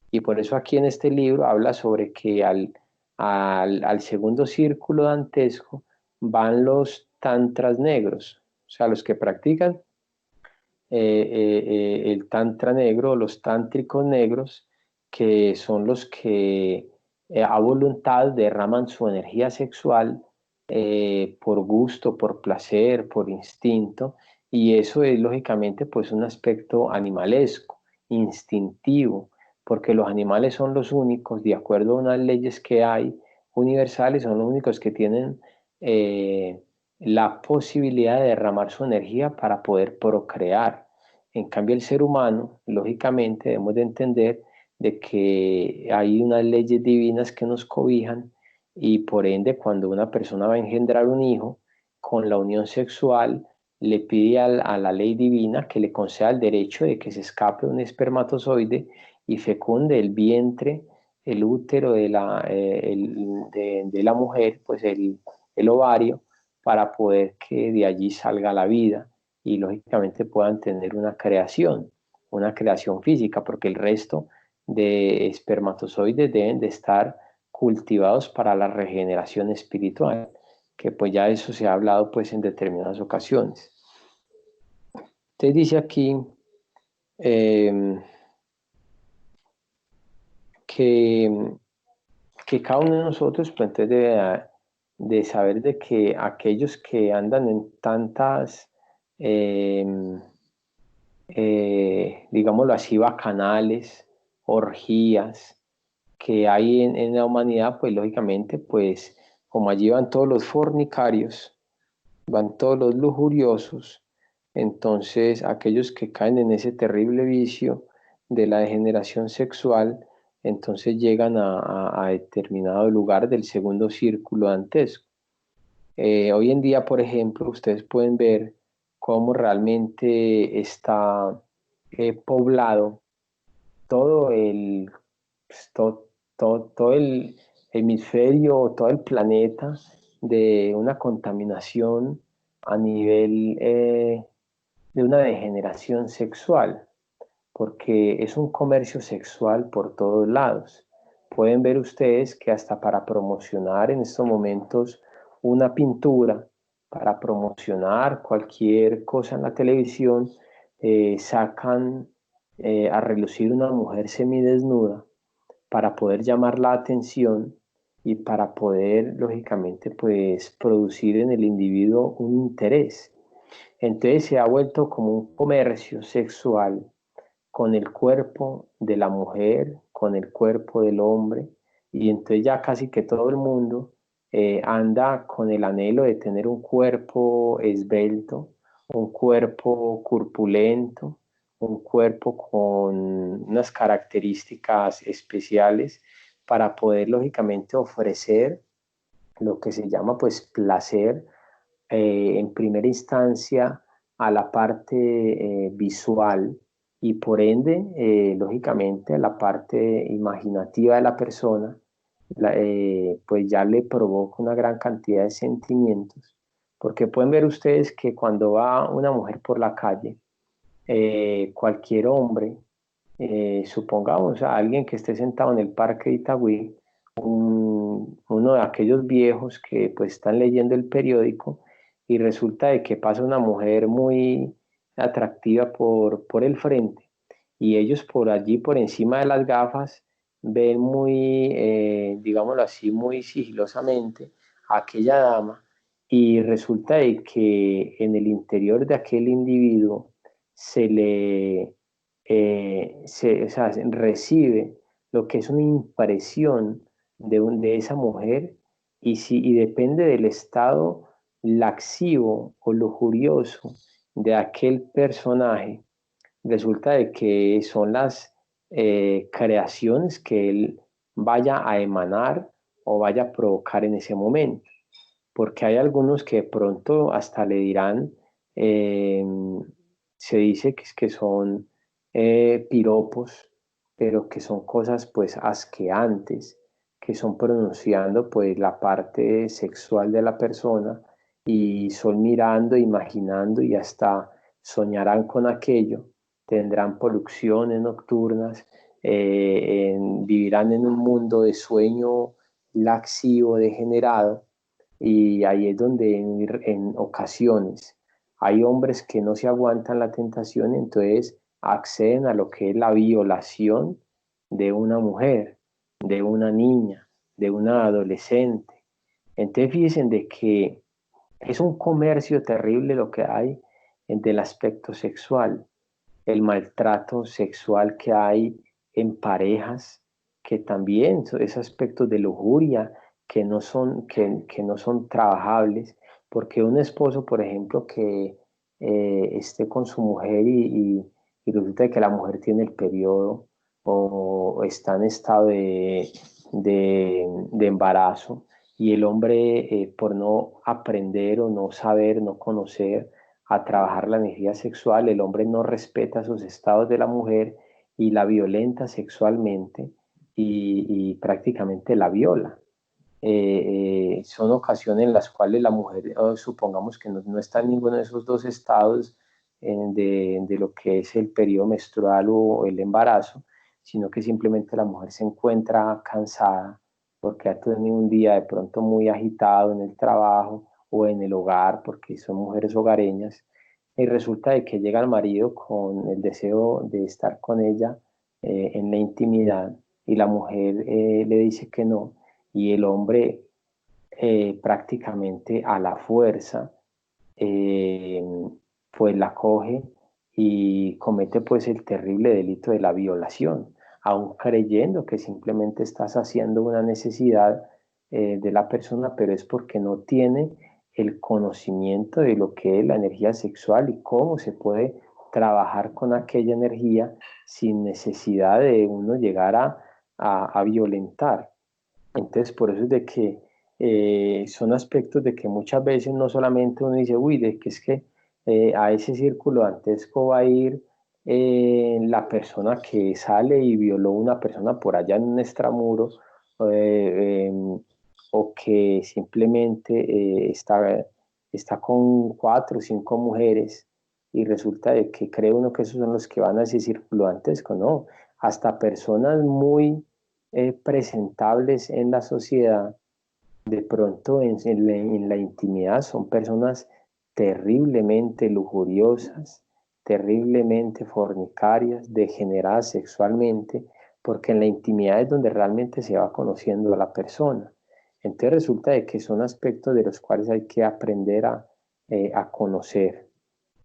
Y por eso aquí en este libro habla sobre que al segundo círculo dantesco van los tantras negros, o sea, los que practican el tantra negro, los tántricos negros, que son los que a voluntad derraman su energía sexual por gusto, por placer, por instinto, y eso es lógicamente pues un aspecto animalesco, instintivo, porque los animales son los únicos, de acuerdo a unas leyes que hay universales, son los únicos que tienen la posibilidad de derramar su energía para poder procrear. En cambio, el ser humano, lógicamente, debemos de entender de que hay unas leyes divinas que nos cobijan, y por ende, cuando una persona va a engendrar un hijo, con la unión sexual, le pide a la ley divina que le conceda el derecho de que se escape un espermatozoide y fecunde el vientre, el útero de la mujer, pues el ovario, para poder que de allí salga la vida y lógicamente puedan tener una creación física, porque el resto de espermatozoides deben de estar cultivados para la regeneración espiritual, que pues ya eso se ha hablado pues en determinadas ocasiones. Entonces dice aquí, eh, que, que cada uno de nosotros pues, entonces debe de saber de que aquellos que andan en tantas, eh, digámoslo así, bacanales, orgías que hay en la humanidad, pues lógicamente, pues como allí van todos los fornicarios, van todos los lujuriosos, entonces aquellos que caen en ese terrible vicio de la degeneración sexual, entonces llegan a determinado lugar del segundo círculo dantesco. Hoy en día, por ejemplo, ustedes pueden ver cómo realmente está poblado todo el, pues, todo el hemisferio, todo el planeta de una contaminación a nivel de una degeneración sexual, porque es un comercio sexual por todos lados. Pueden ver ustedes que hasta para promocionar en estos momentos una pintura, para promocionar cualquier cosa en la televisión, sacan a relucir una mujer semidesnuda para poder llamar la atención y para poder, lógicamente, pues producir en el individuo un interés. Entonces se ha vuelto como un comercio sexual con el cuerpo de la mujer, con el cuerpo del hombre, y entonces ya casi que todo el mundo anda con el anhelo de tener un cuerpo esbelto, un cuerpo corpulento, un cuerpo con unas características especiales para poder lógicamente ofrecer lo que se llama pues placer en primera instancia a la parte visual y por ende, lógicamente, a la parte imaginativa de la persona, pues ya le provoca una gran cantidad de sentimientos, porque pueden ver ustedes que cuando va una mujer por la calle, cualquier hombre, supongamos a alguien que esté sentado en el parque de Itagüí, uno de aquellos viejos que pues están leyendo el periódico y resulta de que pasa una mujer muy atractiva por el frente y ellos por allí, por encima de las gafas, ven muy, digámoslo así, muy sigilosamente a aquella dama y resulta de que en el interior de aquel individuo se le, o sea, recibe lo que es una impresión de esa mujer y depende del estado laxivo o lujurioso de aquel personaje, resulta de que son las creaciones que él vaya a emanar o vaya a provocar en ese momento. Porque hay algunos que de pronto hasta le dirán, eh, se dice que son piropos, pero que son cosas pues asqueantes, que son pronunciando pues la parte sexual de la persona y son mirando, imaginando y hasta soñarán con aquello, tendrán poluciones nocturnas, vivirán en un mundo de sueño laxivo, degenerado, y ahí es donde en ocasiones hay hombres que no se aguantan la tentación, entonces acceden a lo que es la violación de una mujer, de una niña, de una adolescente. Entonces fíjense de que es un comercio terrible lo que hay del aspecto sexual, el maltrato sexual que hay en parejas, que también son esos aspectos de lujuria que no son trabajables, porque un esposo, por ejemplo, que esté con su mujer y resulta que la mujer tiene el periodo o está en estado de embarazo y el hombre por no aprender o no saber, no conocer, a trabajar la energía sexual, el hombre no respeta sus estados de la mujer y la violenta sexualmente y prácticamente la viola. Son ocasiones en las cuales la mujer, supongamos que no está en ninguno de esos dos estados de lo que es el periodo menstrual o el embarazo, sino que simplemente la mujer se encuentra cansada porque ha tenido un día de pronto muy agitado en el trabajo o en el hogar, porque son mujeres hogareñas, y resulta de que llega el marido con el deseo de estar con ella en la intimidad y la mujer le dice que no, y el hombre prácticamente a la fuerza eh, pues la coge y comete pues el terrible delito de la violación, aun creyendo que simplemente estás haciendo una necesidad de la persona, pero es porque no tiene el conocimiento de lo que es la energía sexual y cómo se puede trabajar con aquella energía sin necesidad de uno llegar a violentar. Entonces, por eso es de que son aspectos de que muchas veces no solamente uno dice, uy, de que es que a ese círculo dantesco va a ir la persona que sale y violó a una persona por allá en un extramuro, o que simplemente está con 4 o 5 mujeres y resulta de que cree uno que esos son los que van a ese círculo dantesco, no, hasta personas muy presentables en la sociedad, de pronto en la intimidad son personas terriblemente lujuriosas, terriblemente fornicarias, degeneradas sexualmente, porque en la intimidad es donde realmente se va conociendo a la persona. Entonces resulta de que son aspectos de los cuales hay que aprender a conocer.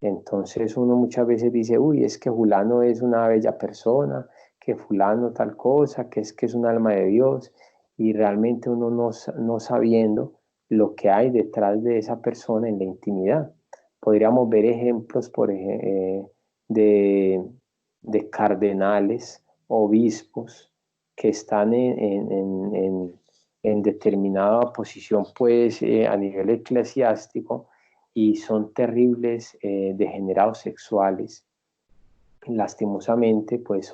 Entonces uno muchas veces dice, uy, es que fulano es una bella persona, que fulano tal cosa, que es un alma de Dios, y realmente uno no sabiendo lo que hay detrás de esa persona en la intimidad. Podríamos ver ejemplos de, de cardenales, obispos, que están en determinada posición, pues, a nivel eclesiástico, y son terribles degenerados sexuales. Lastimosamente, pues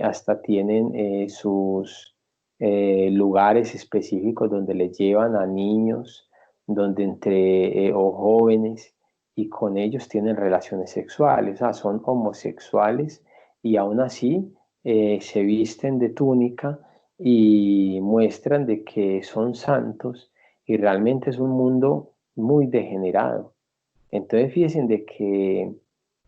hasta tienen sus lugares específicos donde les llevan a niños, donde o jóvenes, y con ellos tienen relaciones sexuales, o sea, son homosexuales y aún así se visten de túnica y muestran de que son santos, y realmente es un mundo muy degenerado. Entonces, fíjense de que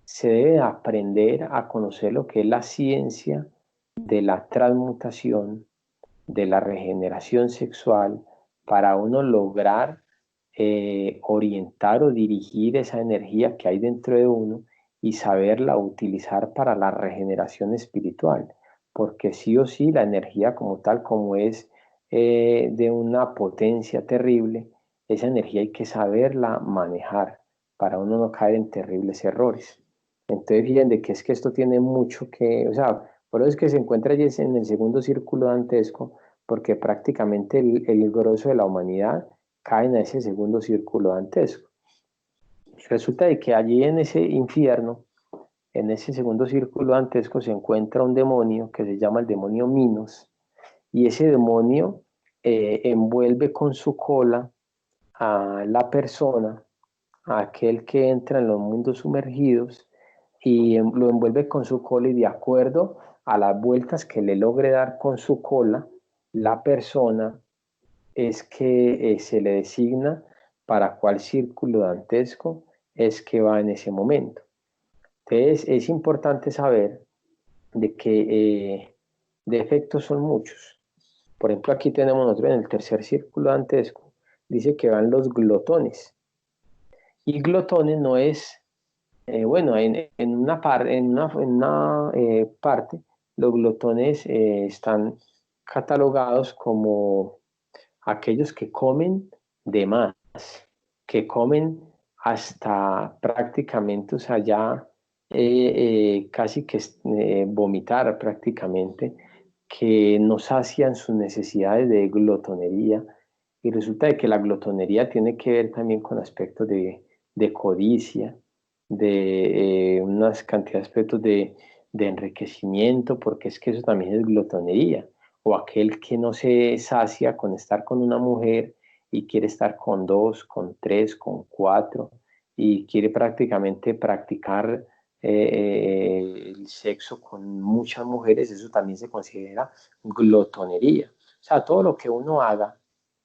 se debe aprender a conocer lo que es la ciencia de la transmutación, de la regeneración sexual, para uno lograr orientar o dirigir esa energía que hay dentro de uno y saberla utilizar para la regeneración espiritual. Porque sí o sí la energía como tal, como es de una potencia terrible, esa energía hay que saberla manejar para uno no caer en terribles errores. Entonces, fíjense que es que esto tiene mucho que, o sea, por eso es que se encuentra allí en el segundo círculo dantesco, porque prácticamente el grosso de la humanidad cae en ese segundo círculo dantesco. Resulta de que allí en ese infierno, en ese segundo círculo dantesco, se encuentra un demonio que se llama el demonio Minos, y ese demonio envuelve con su cola a la persona, a aquel que entra en los mundos sumergidos, y lo envuelve con su cola, y de acuerdo a las vueltas que le logre dar con su cola, la persona es que se le designa para cuál círculo dantesco es que va en ese momento. Entonces es importante saber de que defectos son muchos. Por ejemplo, aquí tenemos nosotros en el tercer círculo dantesco, dice que van los glotones. Y glotones no es, bueno, en una parte, los glotones están catalogados como aquellos que comen de más, que comen hasta prácticamente, o sea, ya casi que vomitar prácticamente, que no sacian sus necesidades de glotonería. Y resulta de que la glotonería tiene que ver también con aspectos de codicia, de unas cantidades de aspectos de enriquecimiento, porque es que eso también es glotonería. O aquel que no se sacia con estar con una mujer y quiere estar con dos, con tres, con cuatro, y quiere prácticamente practicar el sexo con muchas mujeres, eso también se considera glotonería. O sea, todo lo que uno haga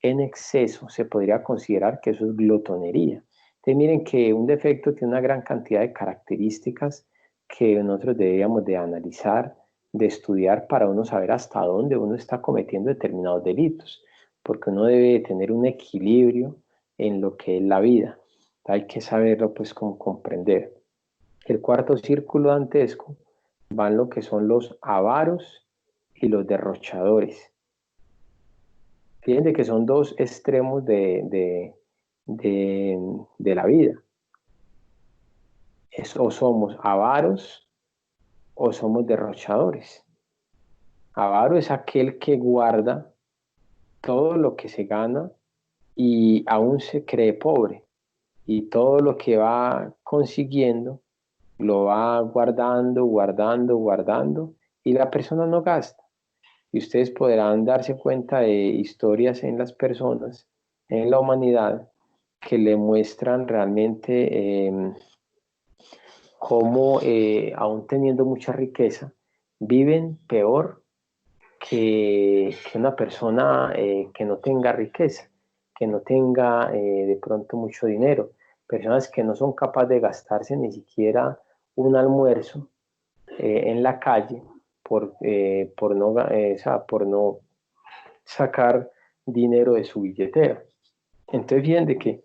en exceso se podría considerar que eso es glotonería. Entonces miren que un defecto tiene una gran cantidad de características que nosotros deberíamos de analizar, de estudiar para uno saber hasta dónde uno está cometiendo determinados delitos, porque uno debe tener un equilibrio en lo que es la vida. Hay que saberlo pues como comprender. El cuarto círculo dantesco van lo que son los avaros y los derrochadores. Fíjense que son dos extremos de la vida. O somos avaros o somos derrochadores. Avaro es aquel que guarda todo lo que se gana y aún se cree pobre. Y todo lo que va consiguiendo lo va guardando, guardando, guardando y la persona no gasta. Y ustedes podrán darse cuenta de historias en las personas, en la humanidad, que le muestran realmente cómo, aún teniendo mucha riqueza, viven peor que una persona que no tenga riqueza, que no tenga de pronto mucho dinero. Personas que no son capaces de gastarse ni siquiera un almuerzo en la calle por no sacar dinero de su billetera. Entonces, bien de que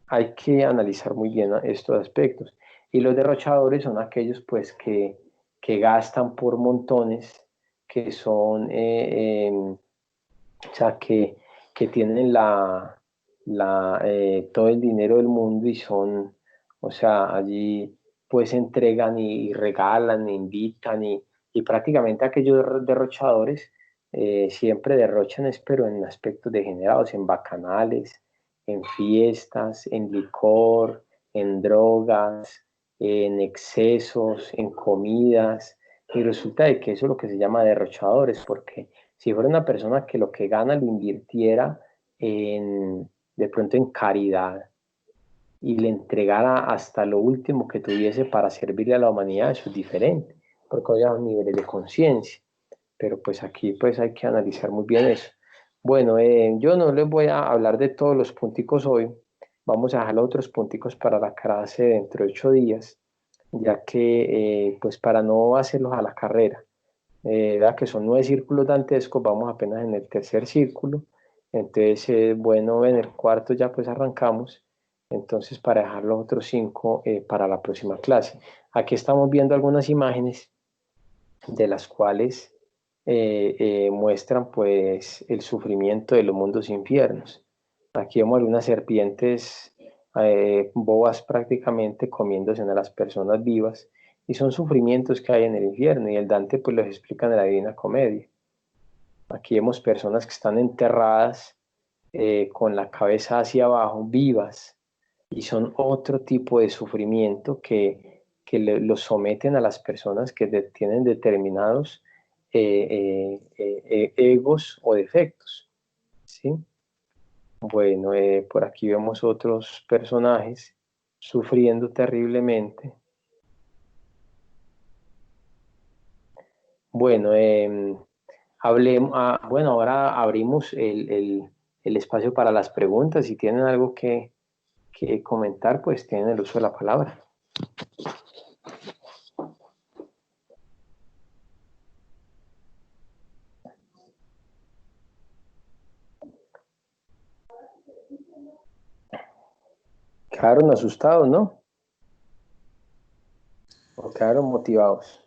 hay que analizar muy bien estos aspectos. Y los derrochadores son aquellos pues que gastan por montones, que son, o sea, que tienen todo el dinero del mundo y son, o sea, allí pues entregan y regalan, e invitan y prácticamente aquellos derrochadores siempre derrochan, pero en aspectos degenerados, en bacanales, en fiestas, en licor, en drogas, en excesos, en comidas, y resulta de que eso es lo que se llama derrochadores, porque si fuera una persona que lo que gana lo invirtiera de pronto en caridad y le entregara hasta lo último que tuviese para servirle a la humanidad, eso es diferente, porque hay niveles de conciencia. Pero pues aquí pues hay que analizar muy bien eso. Bueno, yo no les voy a hablar de todos los punticos hoy. Vamos a dejar los otros punticos para la clase dentro de 8 días, ya que pues para no hacerlos a la carrera. ¿Verdad? Que son 9 círculos dantescos, vamos apenas en el tercer círculo, entonces bueno, en el cuarto ya pues arrancamos, entonces para dejar los otros 5 para la próxima clase. Aquí estamos viendo algunas imágenes de las cuales muestran pues el sufrimiento de los mundos infiernos. Aquí vemos algunas serpientes bobas prácticamente comiéndose a las personas vivas y son sufrimientos que hay en el infierno y el Dante pues los explica en la Divina Comedia. Aquí vemos personas que están enterradas con la cabeza hacia abajo, vivas, y son otro tipo de sufrimiento los someten a las personas que tienen determinados egos o defectos, ¿sí? Bueno, por aquí vemos otros personajes sufriendo terriblemente. Bueno, bueno, ahora abrimos el espacio para las preguntas. Si tienen algo que comentar, pues tienen el uso de la palabra. Quedaron asustados, ¿no? O quedaron motivados.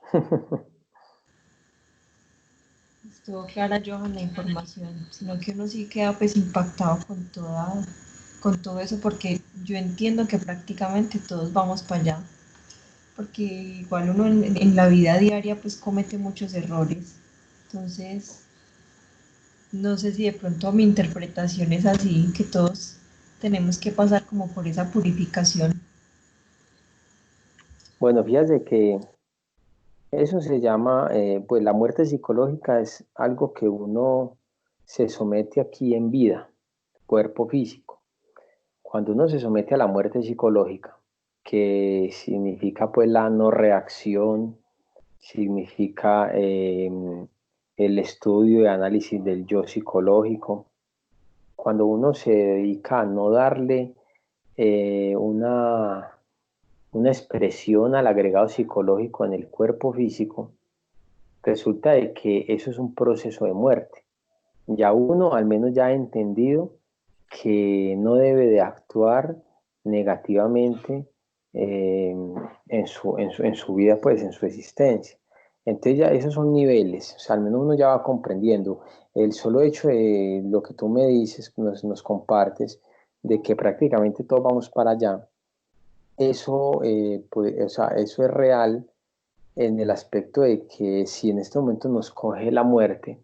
Estuvo clara, Johan, la información, sino que uno sí queda pues impactado con todo eso, porque yo entiendo que prácticamente todos vamos para allá, porque igual uno en la vida diaria pues comete muchos errores. Entonces, no sé si de pronto mi interpretación es así, que todos tenemos que pasar como por esa purificación. Bueno, fíjate que eso se llama, pues la muerte psicológica es algo que uno se somete aquí en vida, cuerpo físico. Cuando uno se somete a la muerte psicológica, que significa pues la no reacción, significa el estudio y análisis del yo psicológico, cuando uno se dedica a no darle una expresión al agregado psicológico en el cuerpo físico, resulta de que eso es un proceso de muerte. Ya uno al menos ya ha entendido que no debe de actuar negativamente en su vida, pues en su existencia. Entonces ya esos son niveles, o sea, al menos uno ya va comprendiendo. El solo hecho de lo que tú me dices, nos compartes, de que prácticamente todos vamos para allá, eso, pues, o sea, eso es real en el aspecto de que si en este momento nos coge la muerte,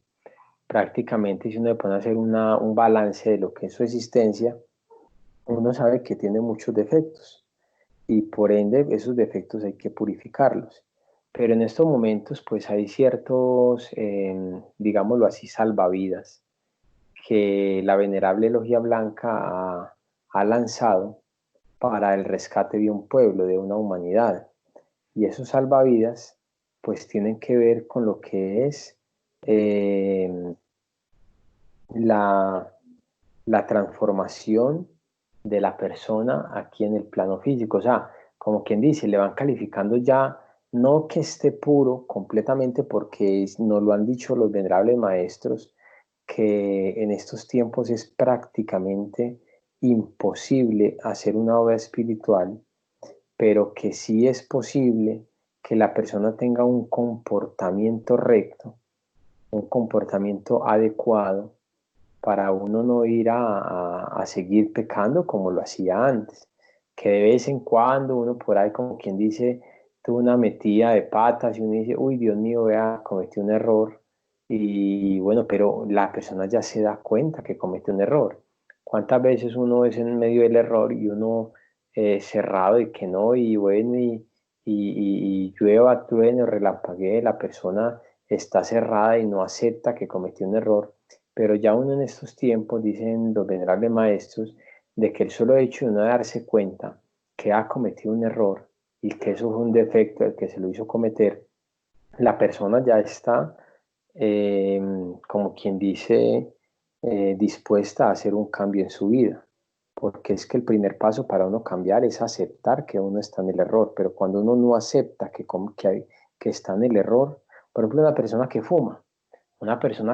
prácticamente si uno le pone a hacer un balance de lo que es su existencia, uno sabe que tiene muchos defectos y por ende esos defectos hay que purificarlos. Pero en estos momentos pues hay ciertos, digámoslo así, salvavidas que la venerable Logia Blanca ha lanzado para el rescate de un pueblo, de una humanidad. Y esos salvavidas pues tienen que ver con lo que es eh, la, la transformación de la persona aquí en el plano físico. O sea, como quien dice, le van calificando ya, no que esté puro completamente, porque nos lo han dicho los venerables maestros, que en estos tiempos es prácticamente imposible hacer una obra espiritual, pero que sí es posible que la persona tenga un comportamiento recto, un comportamiento adecuado para uno no ir a seguir pecando como lo hacía antes, que de vez en cuando uno por ahí como quien dice tuvo una metida de patas y uno dice, uy Dios mío, vea, cometí un error y bueno, pero la persona ya se da cuenta que cometió un error. ¿Cuántas veces uno es en medio del error y uno cerrado y que no, y bueno, y llueva, truene, relampaguee, la persona está cerrada y no acepta que cometió un error? Pero ya uno en estos tiempos, dicen los venerables maestros, de que el solo hecho de uno darse cuenta que ha cometido un error y que eso fue un defecto el que se lo hizo cometer, la persona ya está, eh, como quien dice, dispuesta a hacer un cambio en su vida. Porque es que el primer paso para uno cambiar es aceptar que uno está en el error. Pero cuando uno no acepta que está en el error, por ejemplo, una persona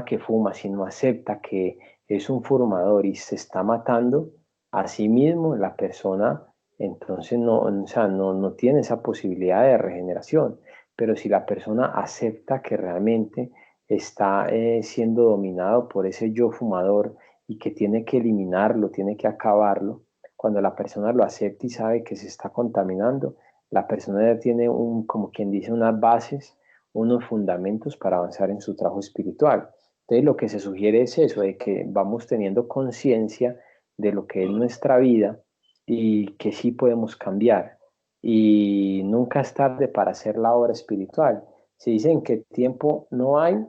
que fuma, si no acepta que es un fumador y se está matando a sí mismo, la persona entonces no, o sea, no tiene esa posibilidad de regeneración. Pero si la persona acepta que realmente está siendo dominado por ese yo fumador y que tiene que eliminarlo, tiene que acabarlo, cuando la persona lo acepta y sabe que se está contaminando, la persona ya tiene como quien dice, unas bases, unos fundamentos para avanzar en su trabajo espiritual. Entonces lo que se sugiere es eso, de que vamos teniendo conciencia de lo que es nuestra vida y que sí podemos cambiar. Y nunca es tarde para hacer la obra espiritual. Se dicen que tiempo no hay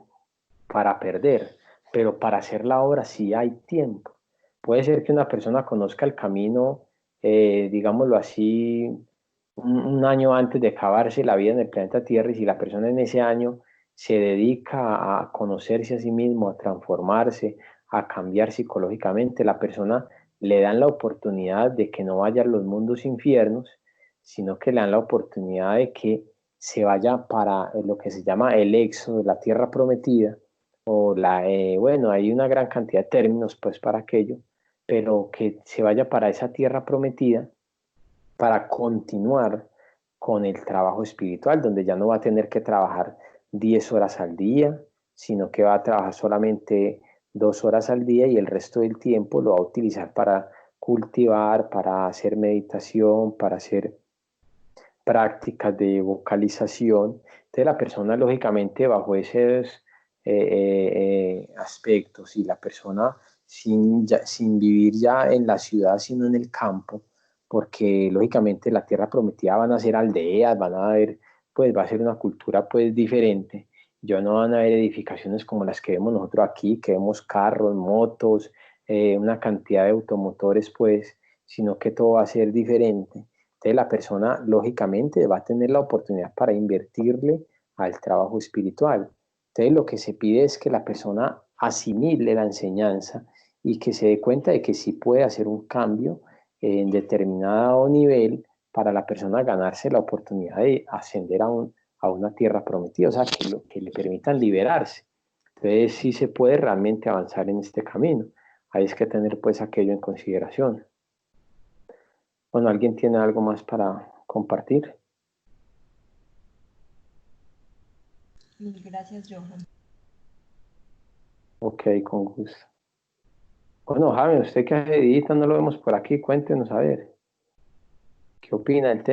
para perder, pero para hacer la obra sí hay tiempo. Puede ser que una persona conozca el camino, digámoslo así, un año antes de acabarse la vida en el planeta Tierra, y si la persona en ese año se dedica a conocerse a sí mismo, a transformarse, a cambiar psicológicamente, la persona le dan la oportunidad de que no vaya a los mundos infiernos, sino que le dan la oportunidad de que se vaya para lo que se llama el éxodo de la tierra prometida, o bueno, hay una gran cantidad de términos pues para aquello, pero que se vaya para esa tierra prometida para continuar con el trabajo espiritual, donde ya no va a tener que trabajar 10 horas al día, sino que va a trabajar solamente 2 horas al día y el resto del tiempo lo va a utilizar para cultivar, para hacer meditación, para hacer prácticas de vocalización. Entonces la persona, lógicamente, bajo esos aspectos, y la persona sin vivir ya en la ciudad, sino en el campo, porque lógicamente la tierra prometida van a ser aldeas, van a haber, pues va a ser una cultura pues diferente. Ya no van a haber edificaciones como las que vemos nosotros aquí, que vemos carros, motos, una cantidad de automotores, pues, sino que todo va a ser diferente. Entonces la persona lógicamente va a tener la oportunidad para invertirle al trabajo espiritual. Entonces lo que se pide es que la persona asimile la enseñanza y que se dé cuenta de que sí puede hacer un cambio en determinado nivel para la persona ganarse la oportunidad de ascender a una tierra prometida, o sea, que le permitan liberarse. Entonces sí se puede realmente avanzar en este camino. Hay que tener pues aquello en consideración. Bueno, ¿alguien tiene algo más para compartir? Mil gracias, Johan. Ok, con gusto. Bueno, Javi, usted que edita, no lo vemos por aquí, cuéntenos a ver, ¿qué opina del tema?